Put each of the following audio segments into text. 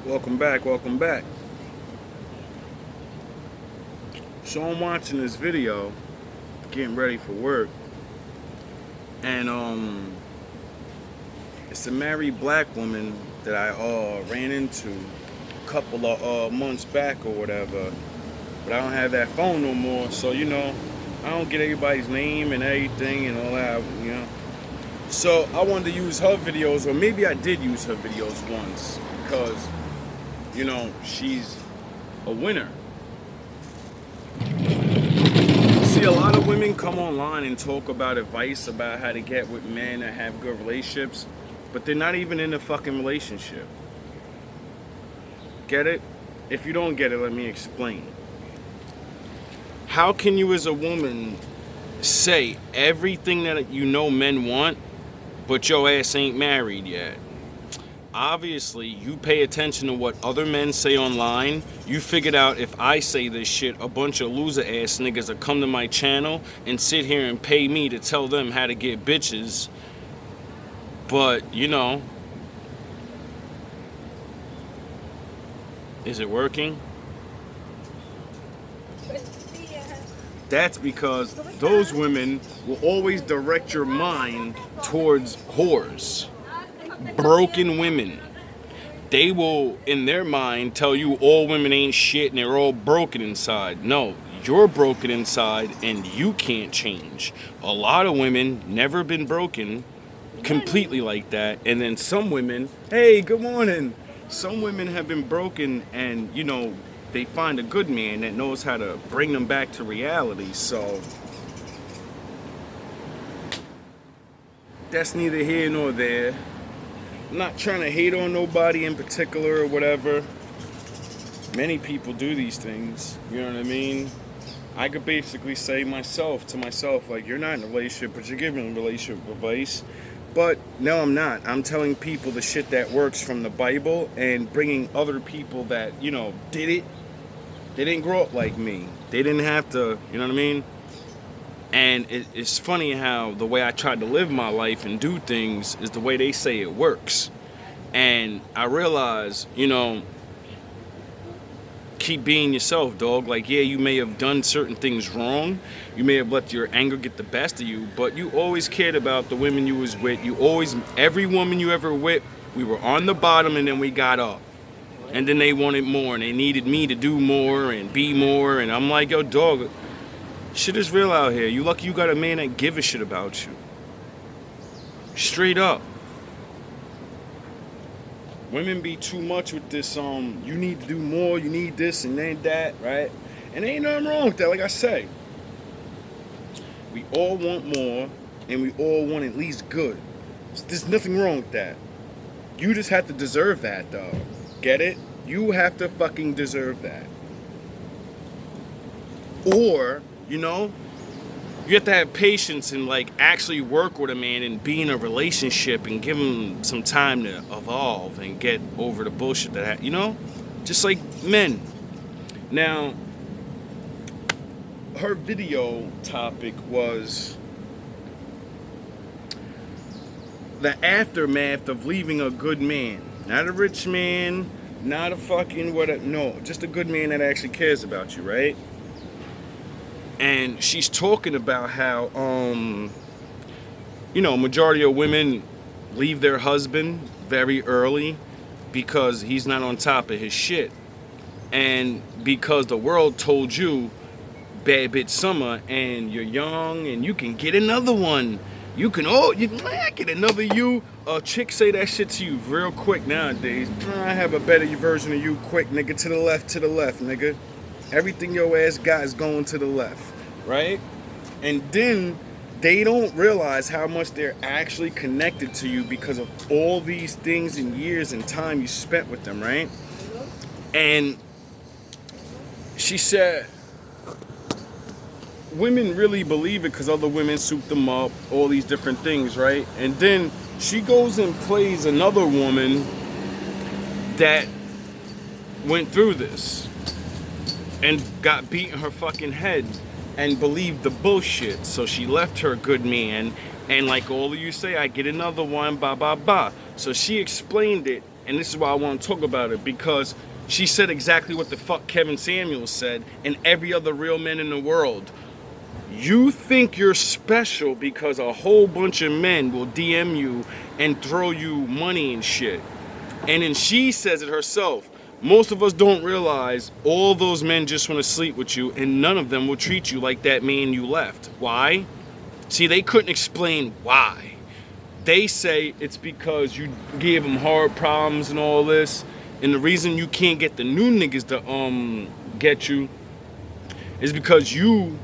Welcome back, welcome back. So I'm watching this video, getting ready for work, and it's a married black woman that I ran into a couple of months back or whatever. But I don't have that phone no more, so I don't get everybody's name and everything and all that. So I wanted to use her videos, or maybe I did use her videos once, because she's a winner. See, a lot of women come online and talk about advice about how to get with men that have good relationships, but they're not even in a fucking relationship. Get it? If you don't get it, let me explain. How can you as a woman say everything that you know men want, but your ass ain't married yet? Obviously, you pay attention to what other men say online. You figured out if I say this shit, a bunch of loser ass niggas will come to my channel and sit here and pay me to tell them how to get bitches. But, is it working? That's because those women will always direct your mind towards whores. Broken women. They will, in their mind, tell you all women ain't shit and they're all broken inside. No, you're broken inside and you can't change. A lot of women never been broken completely like that. And then some women, hey, good morning. Some women have been broken and, they find a good man that knows how to bring them back to reality. So that's neither here nor there. I'm not trying to hate on nobody in particular or whatever. Many people do these things, you know what I mean? I could basically say to myself, like, you're not in a relationship, but you're giving relationship advice. But no, I'm not. I'm telling people the shit that works from the Bible and bringing other people that, did it. They didn't grow up like me. They didn't have to, you know what I mean? And it's funny how the way I tried to live my life and do things is the way they say it works. And I realize, keep being yourself, dog. Like, yeah, you may have done certain things wrong. You may have let your anger get the best of you, but you always cared about the women you was with. Every woman you ever with, we were on the bottom and then we got up. And then they wanted more and they needed me to do more and be more. And I'm like, yo, dog, shit is real out here. You lucky you got a man that give a shit about you. Straight up. Women be too much with this, you need to do more, you need this and then that, right? And ain't nothing wrong with that, like I say. We all want more, and we all want at least good. There's nothing wrong with that. You just have to deserve that, though. Get it? You have to fucking deserve that. Or, you have to have patience and actually work with a man and be in a relationship and give him some time to evolve and get over the bullshit just like men. Now, her video topic was the aftermath of leaving a good man. Not a rich man, not a fucking no, just a good man that actually cares about you, right? And she's talking about how, majority of women leave their husband very early because he's not on top of his shit. And because the world told you, bad bitch summer, and you're young and you can get another one. You can get another you. A chick say that shit to you real quick nowadays. I have a better version of you quick, nigga. To the left, nigga. Everything your ass got is going to the left. Right? And then they don't realize how much they're actually connected to you because of all these things and years and time you spent with them, right? And she said women really believe it because other women soup them up, all these different things, right? And then she goes and plays another woman that went through this and got beat in her fucking head and believed the bullshit. So she left her good man, and like all of you say, I get another one, ba ba ba. So she explained it And this is why I want to talk about it, because she said exactly what the fuck Kevin Samuels said and every other real man in the world. You think you're special because a whole bunch of men will DM you and throw you money and shit. And then she says it herself. Most of us don't realize all those men just want to sleep with you, and none of them will treat you like that man you left. Why? See, they couldn't explain why. They say it's because you gave them hard problems and all this, and the reason you can't get the new niggas to get you is because you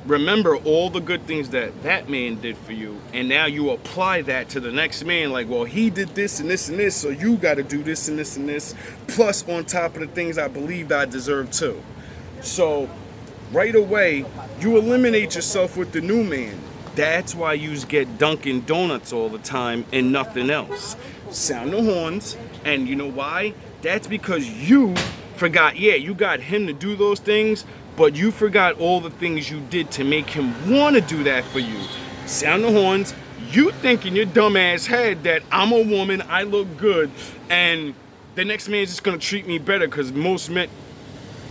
remember all the good things that that man did for you, and now you apply that to the next man, like, well, he did this and this and this, so you got to do this and this and this, plus on top of the things I believed I deserved too. So right away you eliminate yourself with the new man. That's why you get Dunkin' Donuts all the time and nothing else. Sound the horns. And you know why? That's because you forgot. Yeah, you got him to do those things, but you forgot all the things you did to make him want to do that for you. Sound the horns. You think in your dumb ass head that I'm a woman, I look good, and the next man's just gonna treat me better because most men...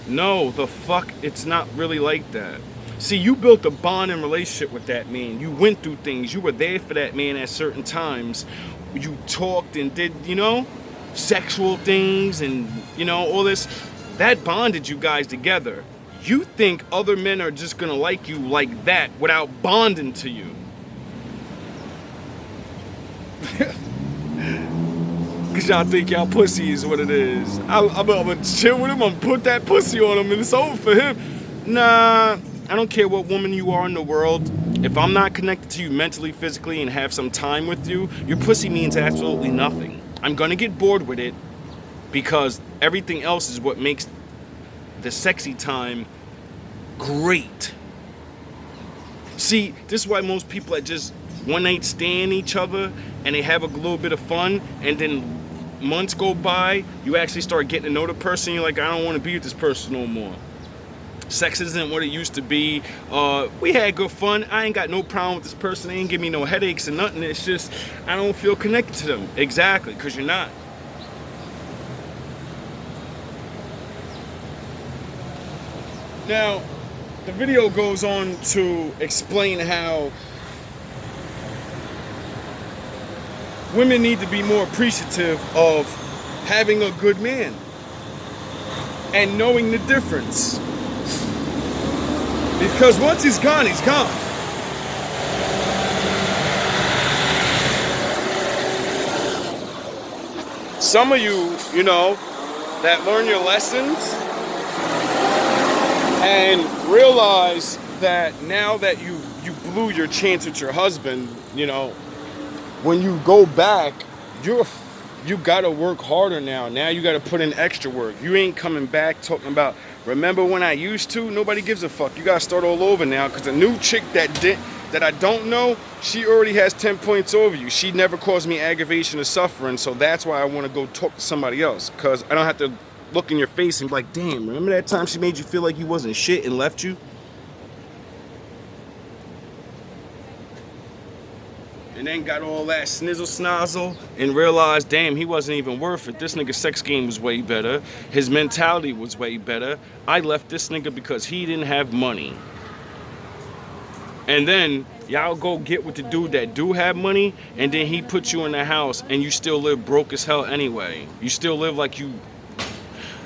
No, the fuck, it's not really like that. See, you built a bond and relationship with that man. You went through things. You were there for that man at certain times. You talked and did, you know, sexual things and, you know, all this. That bonded you guys together. You think other men are just gonna like you like that without bonding to you. Cause y'all think y'all pussy is what it is. I'm gonna chill with him, I'm gonna put that pussy on him and it's over for him. Nah, I don't care what woman you are in the world. If I'm not connected to you mentally, physically, and have some time with you, your pussy means absolutely nothing. I'm gonna get bored with it because everything else is what makes the sexy time great. See, this is why most people that just one night stand each other and they have a little bit of fun, and then months go by, you actually start getting to know the person, you're like, I don't want to be with this person no more. Sex isn't what it used to be. We had good fun. I ain't got no problem with this person. They ain't give me no headaches and nothing. It's just I don't feel connected to them. Exactly, because you're not. Now, the video goes on to explain how women need to be more appreciative of having a good man and knowing the difference. Because once he's gone, he's gone. Some of you, you know, that learn your lessons and realize that now that you blew your chance with your husband, you know, when you go back, you gotta work harder now. Now you gotta put in extra work. You ain't coming back talking about, remember when I used to? Nobody gives a fuck. You gotta start all over now, because the new chick that I don't know, she already has 10 points over you. She never caused me aggravation or suffering, so that's why I want to go talk to somebody else, because I don't have to look in your face and be like, damn, remember that time she made you feel like you wasn't shit and left you? And then got all that snizzle snozzle and realized, damn, he wasn't even worth it. This nigga's sex game was way better. His mentality was way better. I left this nigga because he didn't have money. And then y'all go get with the dude that do have money, and then he puts you in the house and you still live broke as hell anyway. You still live like you...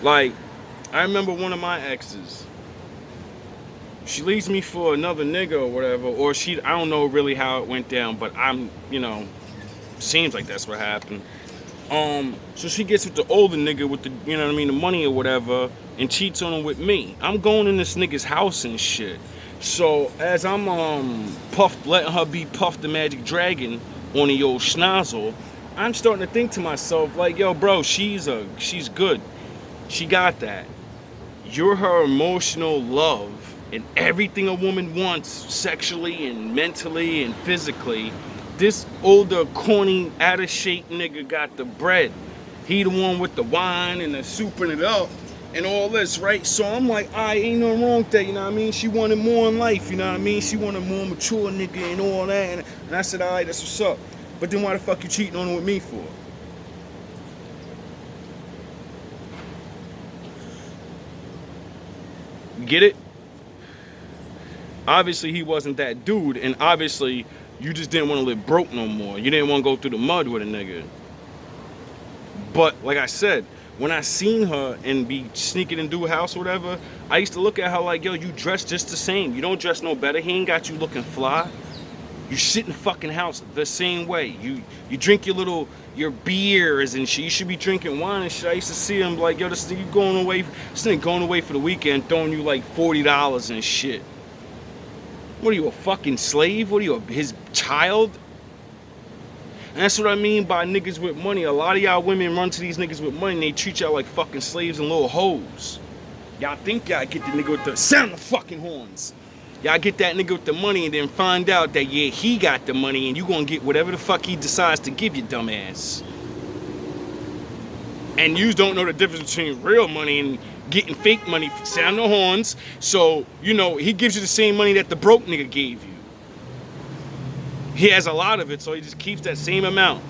Like, I remember one of my exes. She leaves me for another nigga or whatever, or I don't know really how it went down, but you know, seems like that's what happened. So she gets with the older nigga with the, you know what I mean, the money or whatever, and cheats on him with me. I'm going in this nigga's house and shit. So as I'm letting her be Puff the Magic Dragon on the old schnozzle, I'm starting to think to myself, like, yo, bro, she's good. She got that. You're her emotional love. And everything a woman wants sexually and mentally and physically, this older, corny, out of shape nigga got the bread. He the one with the wine and the souping it up and all this, right? So I'm like, ain't no wrong with that, you know what I mean? She wanted more in life, you know what I mean? She wanted more mature nigga and all that. And I said, all right, that's what's up. But then why the fuck you cheating on her with me for? Get it? Obviously, he wasn't that dude, and obviously, you just didn't want to live broke no more. You didn't want to go through the mud with a nigga. But like I said, when I seen her and be sneaking into a house or whatever, I used to look at her like, yo, you dress just the same. You don't dress no better. He ain't got you looking fly. You sit in the fucking house the same way. You drink your beers and shit. You should be drinking wine and shit. I used to see him like, yo, this nigga going away for the weekend, throwing you like $40 and shit. What are you, a fucking slave? What are you, his child? And that's what I mean by niggas with money. A lot of y'all women run to these niggas with money and they treat y'all like fucking slaves and little hoes. Y'all think y'all get the nigga with the sound of fucking horns. Y'all get that nigga with the money and then find out that, yeah, he got the money and you gonna get whatever the fuck he decides to give you, dumbass. And you don't know the difference between real money and getting fake money, sound the horns. So, you know, he gives you the same money that the broke nigga gave you. He has a lot of it, so he just keeps that same amount.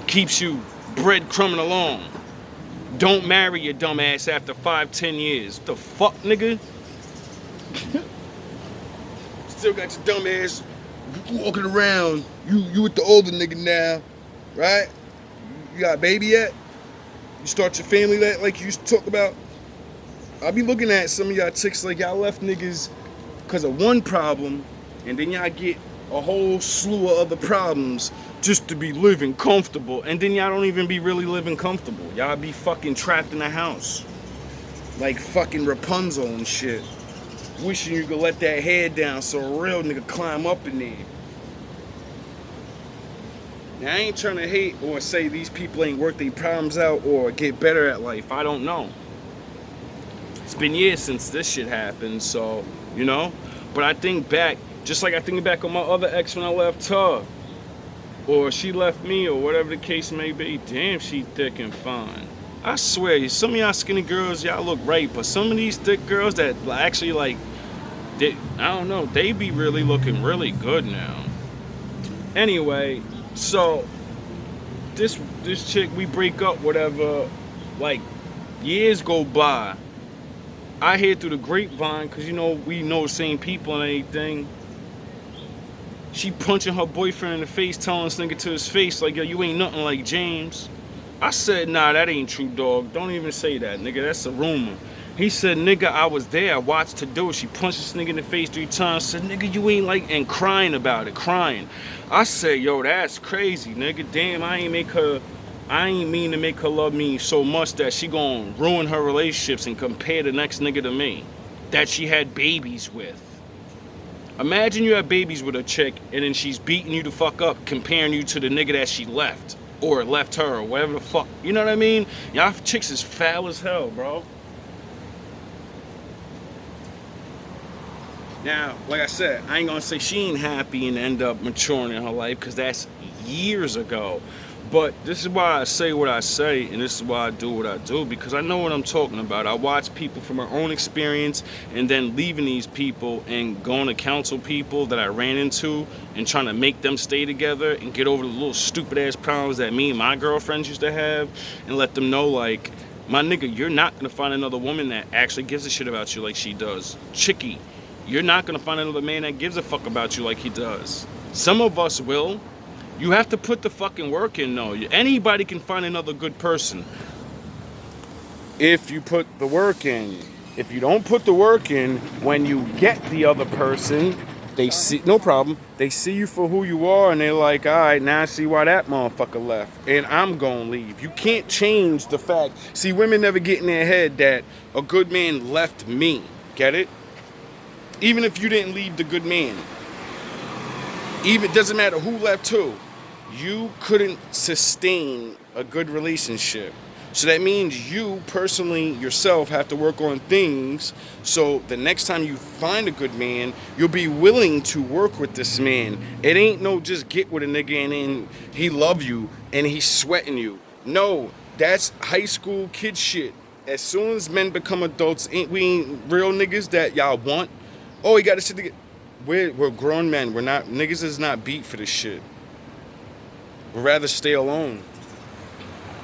Keeps you breadcrumbing along. Don't marry your dumb ass after 5-10 years. What the fuck, nigga? Still got your dumb ass walking around. You with the older nigga now, right? You got a baby yet? You start your family like you used to talk about? I be looking at some of y'all chicks like y'all left niggas because of one problem, and then y'all get a whole slew of other problems just to be living comfortable, and then y'all don't even be really living comfortable. Y'all be fucking trapped in the house like fucking Rapunzel and shit, wishing you could let that head down so a real nigga climb up in there. Now, I ain't trying to hate or say these people ain't work their problems out or get better at life. I don't know. It's been years since this shit happened, so, you know. But I think back, just like I think back on my other ex when I left her, or she left me, or whatever the case may be. Damn, she thick and fine. I swear, some of y'all skinny girls, y'all look right, but some of these thick girls that actually like, I don't know, they be really looking really good now. Anyway, so this chick, we break up, whatever, like years go by. I hear through the grapevine, cause you know we know the same people and anything. She punching her boyfriend in the face, telling this nigga to his face like, yo, you ain't nothing like James. I said, nah, that ain't true, dog. Don't even say that, nigga. That's a rumor. He said, nigga, I was there. I watched her do it. She punched this nigga in the face 3 times. Said, nigga, you ain't like, and crying about it, crying. I said, yo, that's crazy, nigga. Damn, I ain't mean to make her love me so much that she gonna ruin her relationships and compare the next nigga to me that she had babies with. Imagine you have babies with a chick and then she's beating you the fuck up, comparing you to the nigga that she left. Or left her, or whatever the fuck. You know what I mean? Y'all chicks is foul as hell, bro. Now, like I said, I ain't gonna say she ain't happy and end up maturing in her life, because that's years ago. But this is why I say what I say, and this is why I do what I do, because I know what I'm talking about. I watch people from my own experience, and then leaving these people and going to counsel people that I ran into and trying to make them stay together and get over the little stupid ass problems that me and my girlfriends used to have, and let them know, like, my nigga, you're not gonna find another woman that actually gives a shit about you like she does. Chickie, you're not gonna find another man that gives a fuck about you like he does. Some of us will. You have to put the fucking work in, though. Anybody can find another good person if you put the work in. If you don't put the work in, when you get the other person, they see, no problem, they see you for who you are, and they're like, all right, now I see why that motherfucker left, and I'm gonna leave. You can't change the fact. See, women never get in their head that a good man left me. Get it? Even if you didn't leave the good man. Even, it doesn't matter who left who. You couldn't sustain a good relationship. So that means you personally yourself have to work on things so the next time you find a good man, you'll be willing to work with this man. It ain't no just get with a nigga and then he love you and he's sweating you. No, that's high school kid shit. As soon as men become adults, we ain't real niggas that y'all want. Oh, you gotta sit together. We're grown men. We're not, niggas is not beat for this shit. We'd rather stay alone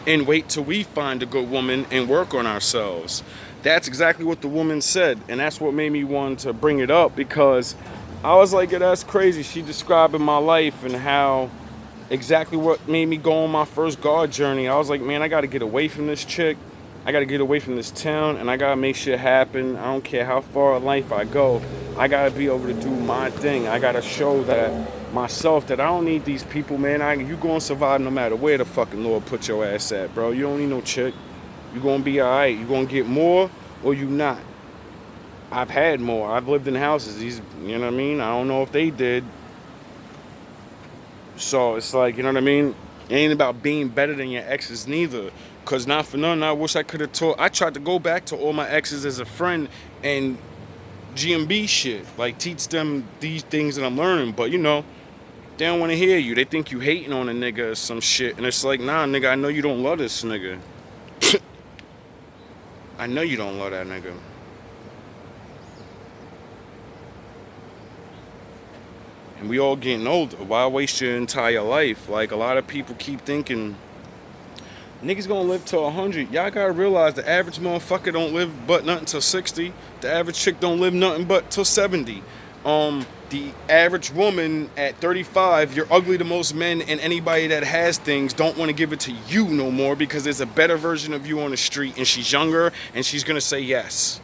and wait till we find a good woman and work on ourselves. That's exactly what the woman said, and that's what made me want to bring it up, because I was like, yeah, that's crazy. She describing my life and how exactly what made me go on my first God journey. I was like, man, I got to get away from this chick. I got to get away from this town, and I got to make shit happen. I don't care how far in life I go. I got to be able to do my thing. I got to show that myself that I don't need these people, man. You going to survive no matter where the fucking Lord put your ass at, bro. You don't need no chick. You going to be all right. You going to get more or you not. I've had more. I've lived in houses. You know what I mean? I don't know if they did. So it's like, you know what I mean? It ain't about being better than your exes neither. Cause not for nothing, I wish I could have taught. I tried to go back to all my exes as a friend and GMB shit. Like teach them these things that I'm learning. But you know, they don't want to hear you. They think you hating on a nigga or some shit. And it's like, nah, nigga, I know you don't love this nigga. I know you don't love that nigga. And we all getting older. Why waste your entire life? Like a lot of people keep thinking niggas gonna live till 100. Y'all gotta realize the average motherfucker don't live but nothing till 60. The average chick don't live nothing but till 70. The average woman at 35, you're ugly to most men, and anybody that has things don't want to give it to you no more because there's a better version of you on the street, and she's younger, and she's gonna say yes.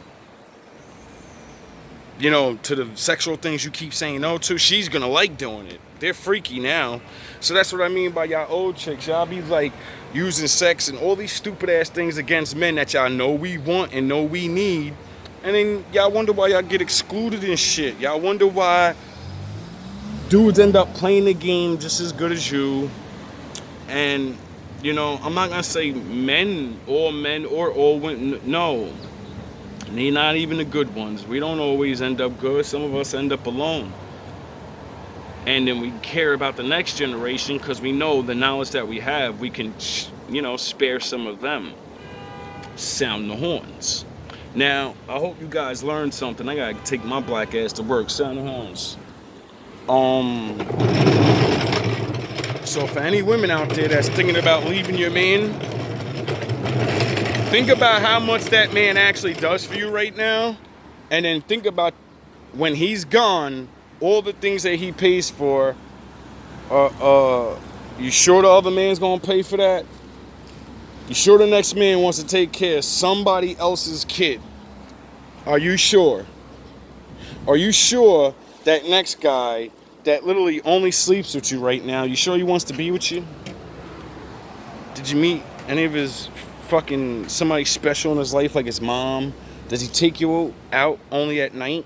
You know, to the sexual things you keep saying no to, she's gonna like doing it. They're freaky now. So that's what I mean by y'all old chicks. Y'all be like using sex and all these stupid ass things against men that y'all know we want and know we need. And then y'all wonder why y'all get excluded and shit. Y'all wonder why dudes end up playing the game just as good as you. And, you know, I'm not gonna say men or all women. No. They're not even the good ones. We don't always end up good. Some of us end up alone. And then we care about the next generation because we know the knowledge that we have, we can, you know, spare some of them. Sound the horns. Now, I hope you guys learned something. I gotta take my black ass to work. Sound the horns. So for any women out there that's thinking about leaving your man, think about how much that man actually does for you right now, and then think about when he's gone, all the things that he pays for. You sure the other man's gonna pay for that? You sure the next man wants to take care of somebody else's kid? Are you sure? Are you sure that next guy that literally only sleeps with you right now, you sure he wants to be with you? Did you meet any of his fucking somebody special in his life, like his mom? Does he take you out only at night?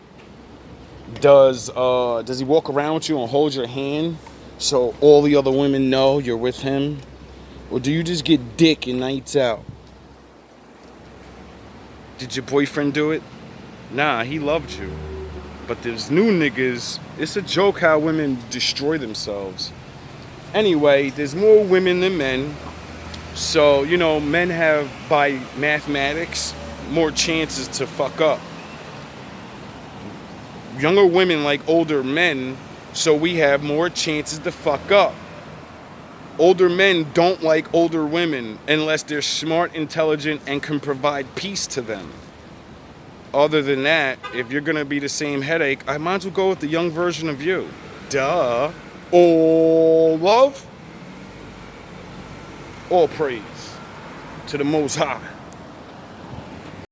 Does he walk around with you and hold your hand so all the other women know you're with him? Or do you just get dick and nights out? Did your boyfriend do it? Nah, he loved you. But there's new niggas. It's a joke how women destroy themselves. Anyway, there's more women than men. So, you know, men have, by mathematics, more chances to fuck up. Younger women like older men, so we have more chances to fuck up. Older men don't like older women unless they're smart, intelligent, and can provide peace to them. Other than that, if you're gonna be the same headache, I might as well go with the young version of you. Duh. All love, all praise to the Most High.